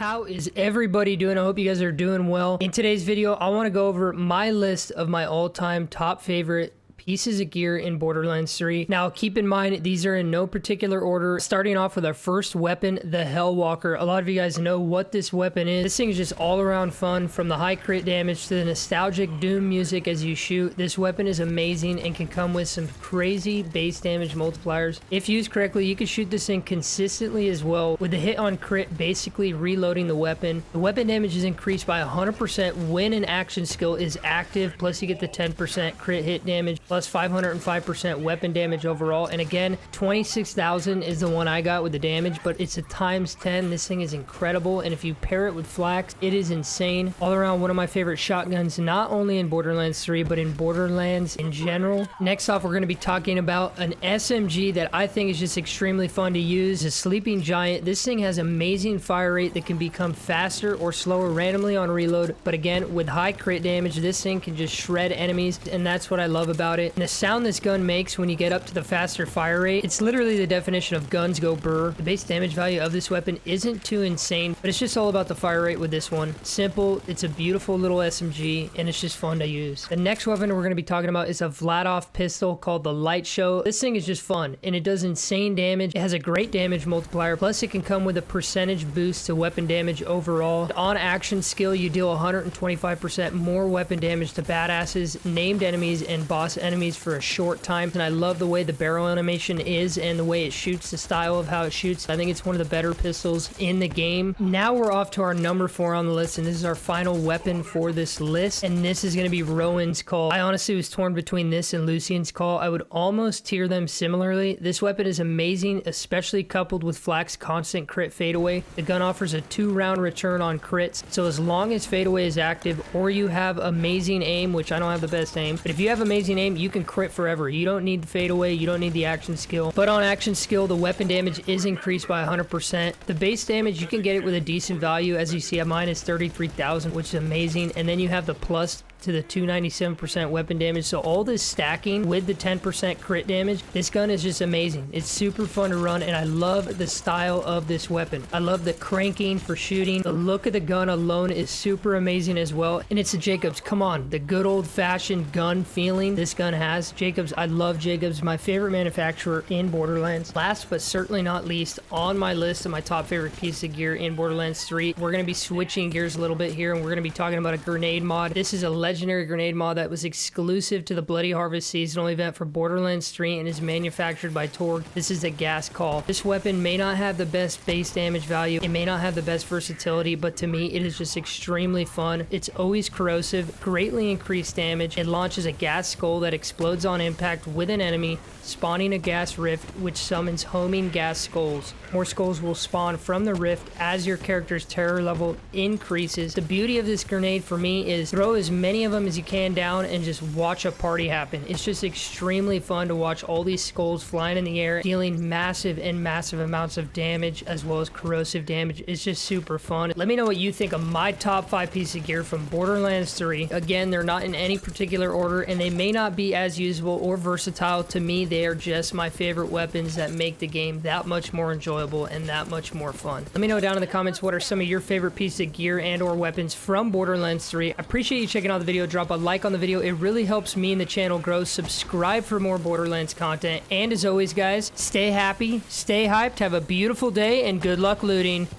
How is everybody doing? I hope you guys are doing well. In today's video, I want to go over my list of my all-time top favorite pieces of gear in Borderlands 3. Now, keep in mind, these are in no particular order. Starting off with our first weapon, the Hellwalker. A lot of you guys know what this weapon is. This thing is just all around fun, from the high crit damage to the nostalgic Doom music as you shoot. This weapon is amazing and can come with some crazy base damage multipliers. If used correctly, you can shoot this thing consistently as well, with the hit on crit basically reloading the weapon. The weapon damage is increased by 100% when an action skill is active, plus you get the 10% crit hit damage, plus 505% weapon damage overall. And again, 26,000 is the one I got with the damage, but it's a times 10. This thing is incredible, and if you pair it with Flax, it is insane. All around one of my favorite shotguns, not only in Borderlands 3, but in Borderlands in general. Next off, we're going to be talking about an SMG that I think is just extremely fun to use, a Sleeping Giant. This thing has amazing fire rate that can become faster or slower randomly on reload, but again, with high crit damage, this thing can just shred enemies, and that's what I love about it. And the sound this gun makes when you get up to the faster fire rate, it's literally the definition of guns go burr. The base damage value of this weapon isn't too insane, but it's just all about the fire rate with this one. Simple, it's a beautiful little SMG, and it's just fun to use. The next weapon we're going to be talking about is a Vladov pistol called the Light Show. This thing is just fun, and it does insane damage. It has a great damage multiplier, plus it can come with a percentage boost to weapon damage overall. On action skill, you deal 125% more weapon damage to badasses, named enemies, and boss enemies for a short time. And I love the way the barrel animation is and the way it shoots, the style of how it shoots. I think it's one of the better pistols in the game. Now we're off to our number 4 on the list, and this is our final weapon for this list, and this is going to be Rowan's Call. I honestly was torn between this and Lucian's Call. I would almost tier them similarly. This weapon is amazing, especially coupled with Flax constant crit fadeaway. The gun offers a 2-round return on crits, so as long as fadeaway is active or you have amazing aim, which I don't have the best aim, but if you have amazing aim, you can crit forever. You don't need the fadeaway, you don't need the action skill. But on action skill, the weapon damage is increased by 100%. The base damage, you can get it with a decent value. As you see, mine is 33,000, which is amazing. And then you have the plus to the 297% weapon damage. So all this stacking with the 10% crit damage, this gun is just amazing. It's super fun to run, and I love the style of this weapon. I love the cranking for shooting. The look of the gun alone is super amazing as well. And it's a Jacobs. Come on, the good old-fashioned gun feeling this gun has. Jacobs, I love Jacobs, my favorite manufacturer in Borderlands. Last but certainly not least, on my list of my top favorite piece of gear in Borderlands 3, we're going to be switching gears a little bit here, and we're going to be talking about a grenade mod. This is a legendary grenade mod that was exclusive to the Bloody Harvest seasonal event for Borderlands 3 and is manufactured by Torg. This is a gas call. This weapon may not have the best base damage value, it may not have the best versatility, but to me it is just extremely fun. It's always corrosive, greatly increased damage. It launches a gas skull that explodes on impact with an enemy, spawning a gas rift which summons homing gas skulls. More skulls will spawn from the rift as your character's terror level increases. The beauty of this grenade for me is throw as many of them as you can down and just watch a party happen. It's just extremely fun to watch all these skulls flying in the air, dealing massive amounts of damage as well as corrosive damage. It's just super fun. Let me know what you think of my top 5 pieces of gear from Borderlands 3. Again, they're not in any particular order, and they may not be as usable or versatile. To me, they are just my favorite weapons that make the game that much more enjoyable and that much more fun. Let me know down in the comments what are some of your favorite pieces of gear and or weapons from Borderlands 3. I appreciate you checking out the video. Drop a like on the video. It really helps me and the channel grow. Subscribe for more Borderlands content. And as always, guys, stay happy, stay hyped, have a beautiful day, and good luck looting.